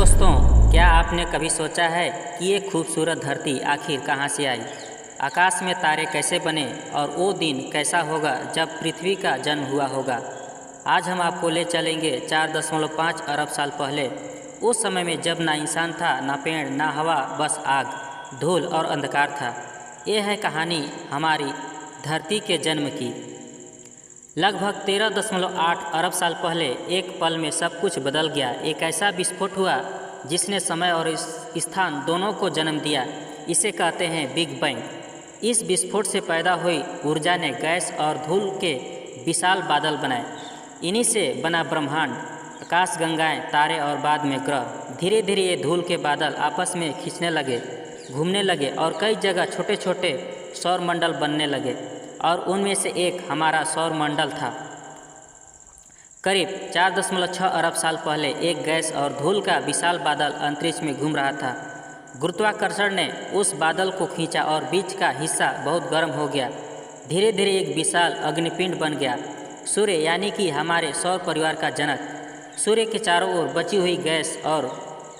दोस्तों, क्या आपने कभी सोचा है कि ये खूबसूरत धरती आखिर कहाँ से आई? आकाश में तारे कैसे बने और वो दिन कैसा होगा जब पृथ्वी का जन्म हुआ होगा? आज हम आपको ले चलेंगे 4.5 अरब साल पहले, उस समय में जब ना इंसान था, ना पेड़, ना हवा, बस आग, धूल और अंधकार था। ये है कहानी हमारी धरती के जन्म की। लगभग 13.8 अरब साल पहले एक पल में सब कुछ बदल गया। एक ऐसा विस्फोट हुआ जिसने समय और स्थान दोनों को जन्म दिया। इसे कहते हैं बिग बैंग। इस विस्फोट से पैदा हुई ऊर्जा ने गैस और धूल के विशाल बादल बनाए। इन्हीं से बना ब्रह्मांड, आकाशगंगाएं, तारे और बाद में ग्रह। धीरे धीरे ये धूल के बादल आपस में खींचने लगे, घूमने लगे और कई जगह छोटे छोटे सौरमंडल बनने लगे और उनमें से एक हमारा सौरमंडल था। करीब 4.6 अरब साल पहले एक गैस और धूल का विशाल बादल अंतरिक्ष में घूम रहा था। गुरुत्वाकर्षण ने उस बादल को खींचा और बीच का हिस्सा बहुत गर्म हो गया। धीरे धीरे एक विशाल अग्निपिंड बन गया। सूर्य यानी कि हमारे सौर परिवार का जनक। सूर्य के चारों ओर बची हुई गैस और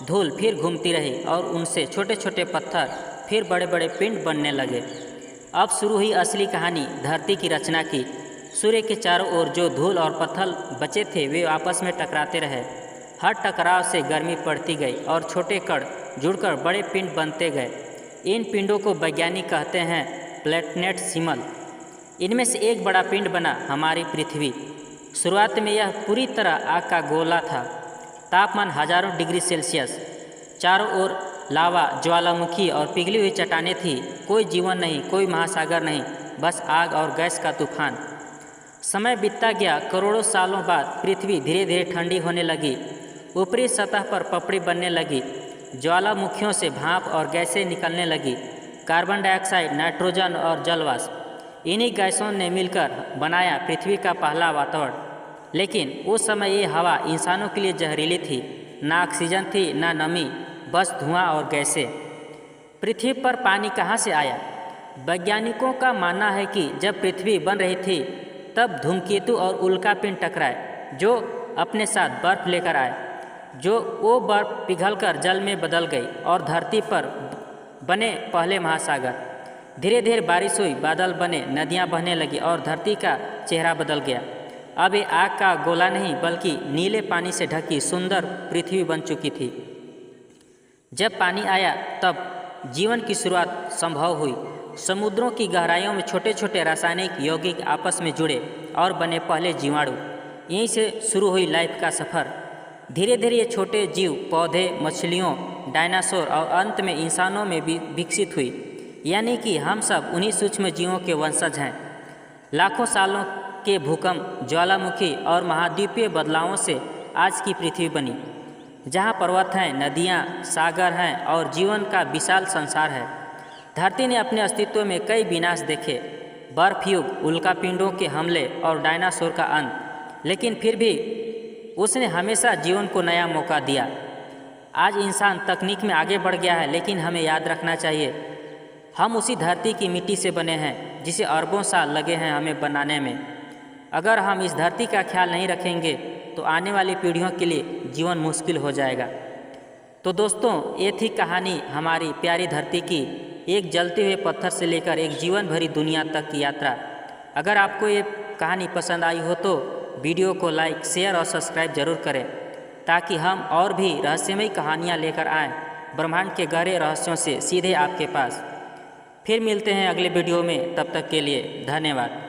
धूल फिर घूमती रही और उनसे छोटे छोटे पत्थर फिर बड़े बड़े पिंड बनने लगे। अब शुरू हुई असली कहानी धरती की रचना की। सूर्य के चारों ओर जो धूल और पत्थर बचे थे वे आपस में टकराते रहे। हर टकराव से गर्मी बढ़ती गई और छोटे कण जुड़कर बड़े पिंड बनते गए। इन पिंडों को वैज्ञानिक कहते हैं प्लैनेटेसिमल। इनमें से एक बड़ा पिंड बना हमारी पृथ्वी। शुरुआत में यह पूरी तरह आग का गोला था। तापमान हजारों डिग्री सेल्सियस, चारों ओर लावा, ज्वालामुखी और पिघली हुई चट्टानें थी। कोई जीवन नहीं, कोई महासागर नहीं, बस आग और गैस का तूफान। समय बीतता गया। करोड़ों सालों बाद पृथ्वी धीरे धीरे ठंडी होने लगी। ऊपरी सतह पर पपड़ी बनने लगी। ज्वालामुखियों से भाप और गैसें निकलने लगी, कार्बन डाइऑक्साइड, नाइट्रोजन और जलवाष्प। इन्हीं गैसों ने मिलकर बनाया पृथ्वी का पहला वातावरण। लेकिन उस समय ये हवा इंसानों के लिए जहरीली थी। ना ऑक्सीजन थी, ना नमी, बस धुआं और गैसें। पृथ्वी पर पानी कहाँ से आया? वैज्ञानिकों का मानना है कि जब पृथ्वी बन रही थी तब धूमकेतु और उल्कापिंड टकराए जो अपने साथ बर्फ लेकर आए। वो बर्फ पिघलकर जल में बदल गई और धरती पर बने पहले महासागर। धीरे धीरे बारिश हुई, बादल बने, नदियाँ बहने लगी और धरती का चेहरा बदल गया। अब ये आग का गोला नहीं बल्कि नीले पानी से ढकी सुंदर पृथ्वी बन चुकी थी। जब पानी आया तब जीवन की शुरुआत संभव हुई। समुद्रों की गहराइयों में छोटे छोटे रासायनिक यौगिक आपस में जुड़े और बने पहले जीवाणु। यहीं से शुरू हुई लाइफ का सफ़र। धीरे धीरे ये छोटे जीव पौधे, मछलियों, डायनासोर और अंत में इंसानों में भी विकसित हुई। यानी कि हम सब उन्हीं सूक्ष्म जीवों के वंशज हैं। लाखों सालों के भूकंप, ज्वालामुखी और महाद्वीपीय बदलावों से आज की पृथ्वी बनी, जहाँ पर्वत हैं, नदियाँ, सागर हैं और जीवन का विशाल संसार है। धरती ने अपने अस्तित्व में कई विनाश देखे, बर्फ युग, उल्कापिंडों के हमले और डायनासोर का अंत, लेकिन फिर भी उसने हमेशा जीवन को नया मौका दिया। आज इंसान तकनीक में आगे बढ़ गया है, लेकिन हमें याद रखना चाहिए हम उसी धरती की मिट्टी से बने हैं जिसे अरबों साल लगे हैं हमें बनाने में। अगर हम इस धरती का ख्याल नहीं रखेंगे तो आने वाली पीढ़ियों के लिए जीवन मुश्किल हो जाएगा। तो दोस्तों, ये थी कहानी हमारी प्यारी धरती की, एक जलते हुए पत्थर से लेकर एक जीवन भरी दुनिया तक की यात्रा। अगर आपको ये कहानी पसंद आई हो तो वीडियो को लाइक, शेयर और सब्सक्राइब जरूर करें ताकि हम और भी रहस्यमयी कहानियाँ लेकर आएँ ब्रह्मांड के गहरे रहस्यों से सीधे आपके पास। फिर मिलते हैं अगले वीडियो में, तब तक के लिए धन्यवाद।